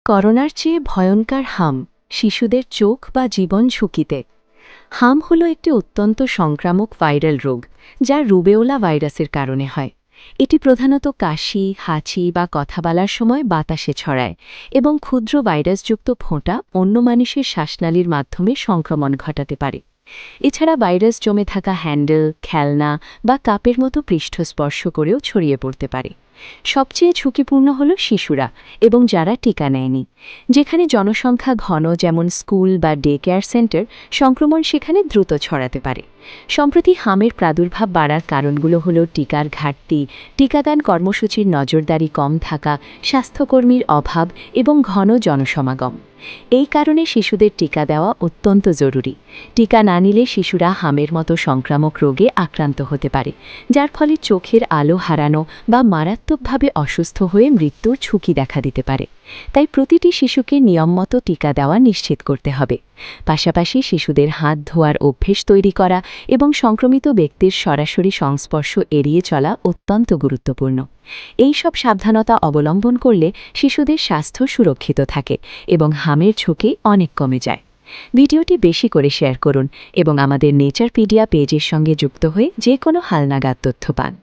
করোনার চেয়ে ভয়ঙ্কর হাম শিশুদের চোখ বা জীবন ঝুঁকিতে। হাম হল একটি অত্যন্ত সংক্রামক ভাইরাল রোগ যা রুবেওলা ভাইরাসের কারণে হয়। এটি প্রধানত কাশি, হাঁচি বা কথা বলার সময় বাতাসে ছড়ায় এবং ক্ষুদ্র ভাইরাসযুক্ত ফোঁটা অন্য মানুষের শ্বাসনালীর মাধ্যমে সংক্রমণ ঘটাতে পারে। এছাড়া ভাইরাস জমে থাকা হ্যান্ডেল, খেলনা বা কাপের মতো পৃষ্ঠ স্পর্শ করেও ছড়িয়ে পড়তে পারে। সবচেয়ে ঝুঁকিপূর্ণ হল শিশুরা এবং যারা টিকা নেয়নি। যেখানে জনসংখ্যা ঘন, যেমন স্কুল বা ডে কেয়ার সেন্টার, সংক্রমণ সেখানে দ্রুত ছড়াতে পারে। সম্প্রতি হামের প্রাদুর্ভাব বাড়ার কারণগুলো হল টিকার ঘাটতি, টিকাদান কর্মসূচির নজরদারি কম থাকা, স্বাস্থ্যকর্মীর অভাব এবং ঘন জনসমাগম। এই কারণে শিশুদের টিকা দেওয়া অত্যন্ত জরুরি। টিকা না নিলে শিশুরা হামের মতো সংক্রামক রোগে আক্রান্ত হতে পারে, যার ফলে চোখের আলো হারানো বা মারাত্মকভাবে অসুস্থ হয়ে মৃত্যুর ঝুঁকি দেখা দিতে পারে। তাই প্রতিটি শিশুকে নিয়মমতো টিকা দেওয়া নিশ্চিত করতে হবে। পাশাপাশি শিশুদের হাত ধোয়ার অভ্যেস তৈরি করা এবং সংক্রমিত ব্যক্তির সরাসরি সংস্পর্শ এড়িয়ে চলা অত্যন্ত গুরুত্বপূর্ণ। এই সব সাবধানতা অবলম্বন করলে শিশুদের স্বাস্থ্য সুরক্ষিত থাকে এবং হামের ঝুঁকি অনেক কমে যায়। ভিডিওটি বেশি করে শেয়ার করুন এবং আমাদের নেচারপিডিয়া পেজের সঙ্গে যুক্ত হয়ে যে কোনো হালনাগাদ তথ্য পান।